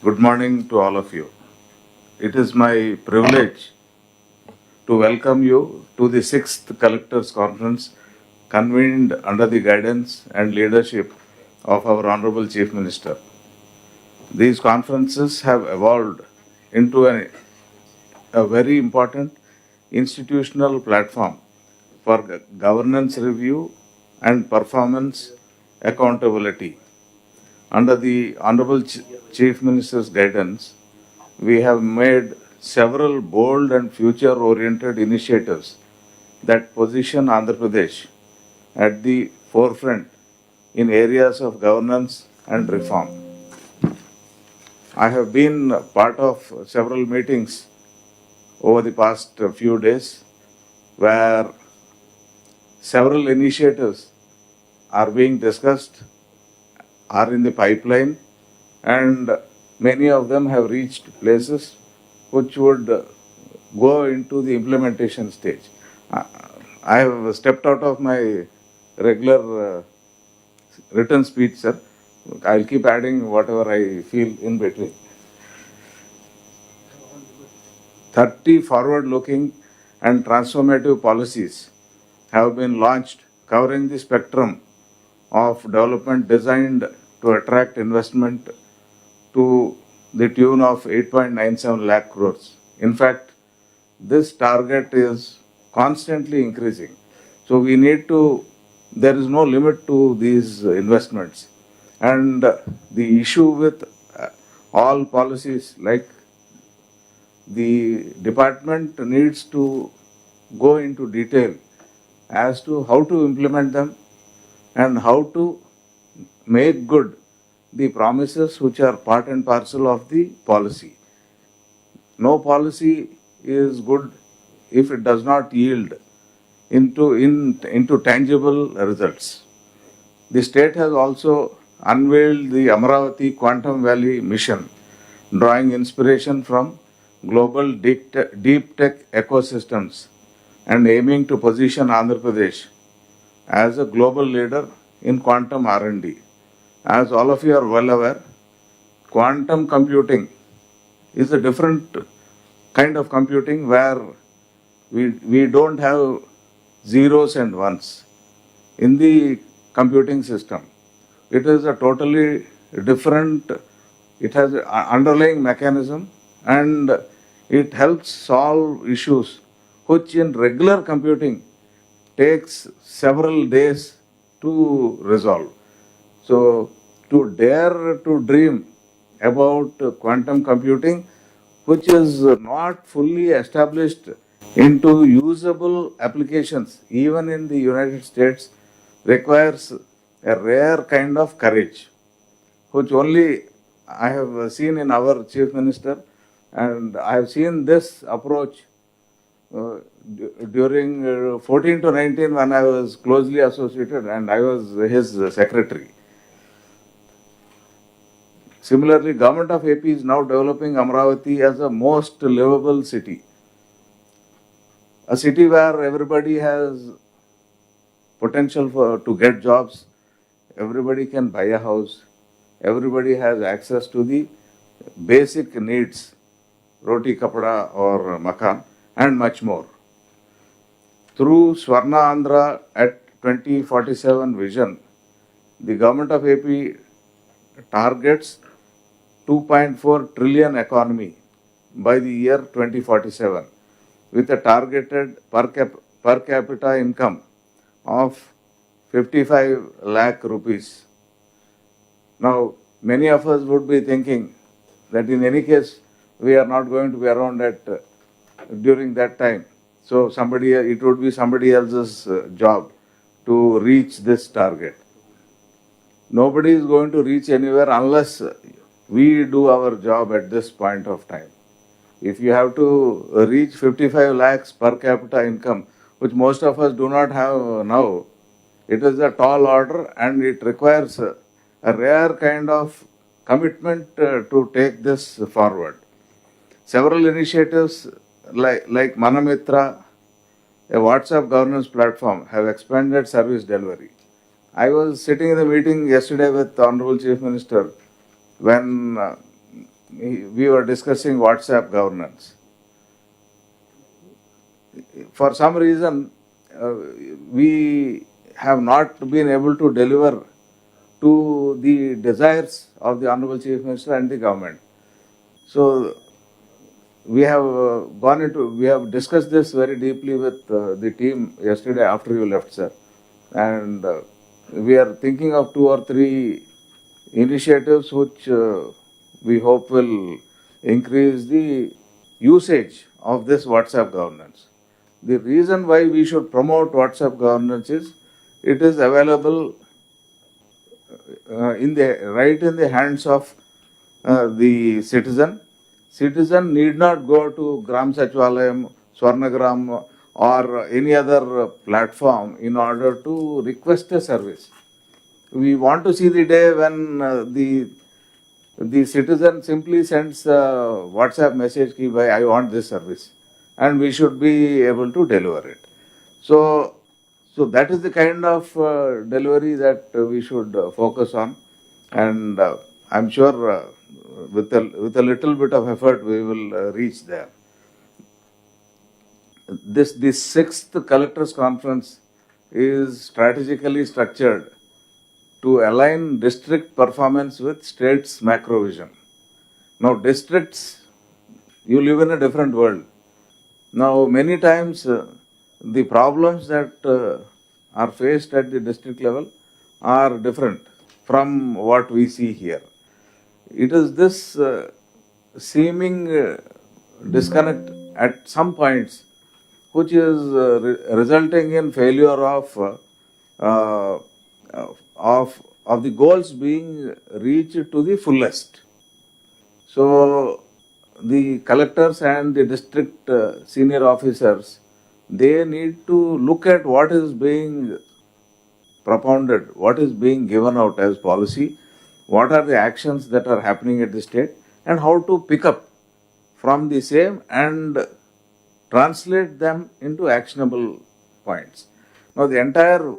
Good morning to all of you. It is my privilege to welcome you to the 6th Collectors Conference convened under the guidance and leadership of our Honorable Chief Minister. These conferences have evolved into a very important institutional platform for governance review and performance accountability. Under the Honorable Chief Minister's guidance, we have made several bold and future oriented initiatives that position Andhra Pradesh at the forefront in areas of governance and reform. I have been part of several meetings over the past few days where several initiatives are being discussed, are in the pipeline, and many of them have reached places which would go into the implementation stage. I have stepped out of my regular written speech, sir. I'll keep adding whatever I feel in between. 30 forward looking and transformative policies have been launched covering the spectrum of development designed to attract investment to the tune of 8.97 lakh crores. In fact, this target is constantly increasing. So we need to, there is no limit to these investments. And the issue with all policies, like the department needs to go into detail as to how to implement them and how to make good the promises which are part and parcel of the policy. No policy is good if it does not yield into tangible results. The state has also unveiled the Amaravati Quantum Valley mission, drawing inspiration from global deep tech ecosystems and aiming to position Andhra Pradesh as a global leader in quantum R&D. As all of you are well aware, quantum computing is a different kind of computing where we don't have zeros and ones in the computing system. It is a totally different, it has an underlying mechanism, and it helps solve issues which in regular computing takes several days to resolve. So to dare to dream about quantum computing, which is not fully established into usable applications, even in the United States, requires a rare kind of courage, which only I have seen in our Chief Minister, and I have seen this approach during 14 to 19 when I was closely associated and I was his secretary. Similarly, Government of AP is now developing Amaravati as a most livable city. A city where everybody has potential to get jobs, everybody can buy a house, everybody has access to the basic needs, roti, kapda or makan, and much more. Through Swarna Andhra at 2047 vision, the Government of AP targets 2.4 trillion economy by the year 2047 with a targeted per capita income of 55 lakh rupees. Now, many of us would be thinking that in any case, we are not going to be around during that time. So it would be somebody else's job to reach this target. Nobody is going to reach anywhere unless we do our job at this point of time. If you have to reach 55 lakhs per capita income, which most of us do not have now, it is a tall order and it requires a rare kind of commitment to take this forward. Several initiatives like Manamitra, a WhatsApp governance platform, have expanded service delivery. I was sitting in the meeting yesterday with the Honorable Chief Minister when we were discussing WhatsApp governance. For some reason, we have not been able to deliver to the desires of the Honorable Chief Minister and the government. So we have discussed this very deeply with the team yesterday after you left, sir. And we are thinking of 2 or 3 initiatives which we hope will increase the usage of this WhatsApp governance. The reason why we should promote WhatsApp governance is it is available in the hands of the citizen. Citizen need not go to Gram Sachivalayam, Swarnagram or any other platform in order to request a service. We want to see the day when the citizen simply sends a WhatsApp message ki bhai, I want this service, and we should be able to deliver it. So that is the kind of delivery that we should focus on, and I'm sure with a little bit of effort we will reach there. This sixth collectors conference is strategically structured to align district performance with state's macro vision. Now, districts, you live in a different world. Now, many times the problems that are faced at the district level are different from what we see here. It is this seeming disconnect at some points which is resulting in failure uh, of the goals being reached to the fullest. So the collectors and the district senior officers, they need to look at what is being propounded, what is being given out as policy, what are the actions that are happening at the state, and how to pick up from the same and translate them into actionable points. Now, the entire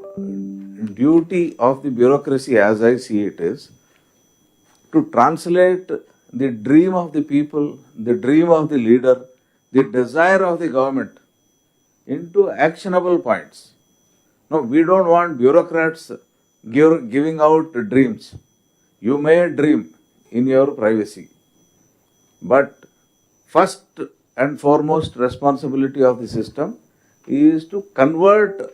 duty of the bureaucracy, as I see it, is to translate the dream of the people, the dream of the leader, the desire of the government into actionable points. No, we don't want bureaucrats giving out dreams. You may dream in your privacy, but first and foremost responsibility of the system is to convert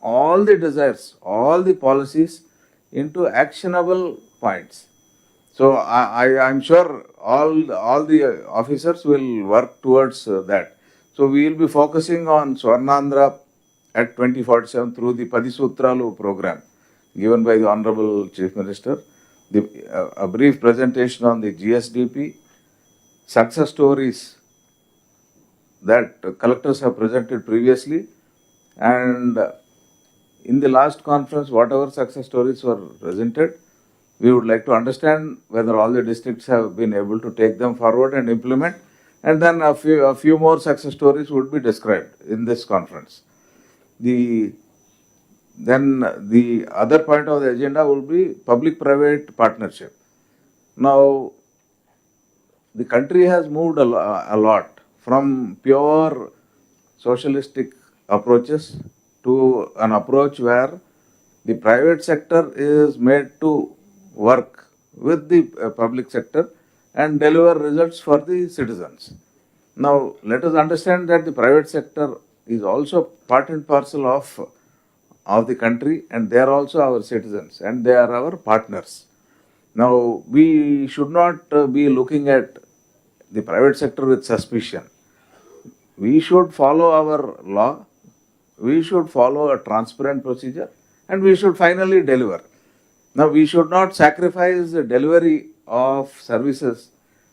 all the desires, all the policies into actionable points. So I'm sure all the officers will work towards that. So we will be focusing on Swarnandhra at 2047 through the Padisutralu program given by the Honorable Chief Minister, a brief presentation on the GSDP, success stories that collectors have presented previously, and in the last conference, whatever success stories were presented, we would like to understand whether all the districts have been able to take them forward and implement, and then a few more success stories would be described in this conference. Then the other point of the agenda will be public-private partnership. Now, the country has moved a lot from pure socialistic approaches to an approach where the private sector is made to work with the public sector and deliver results for the citizens. Now, let us understand that the private sector is also part and parcel of the country, and they are also our citizens and they are our partners. Now, we should not be looking at the private sector with suspicion. We should follow our law, we should follow a transparent procedure, and we should finally deliver. Now, we should not sacrifice the delivery of services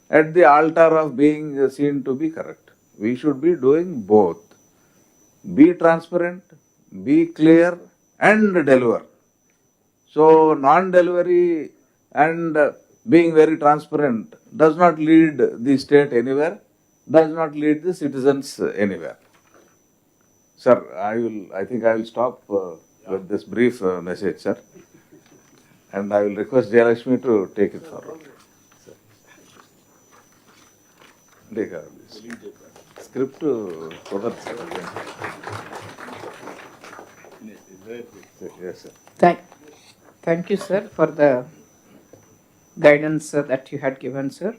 at the altar of being seen to be correct. We should be doing both. Be transparent, be clear, and deliver. So, non-delivery and being very transparent does not lead the state anywhere, does not lead the citizens anywhere. Sir, I think I will stop with this brief message, sir. And I will request Jayalakshmi to take it forward. Script కుదరదు sir. Yes, sir. Thank you, sir, for the guidance that you had given, sir.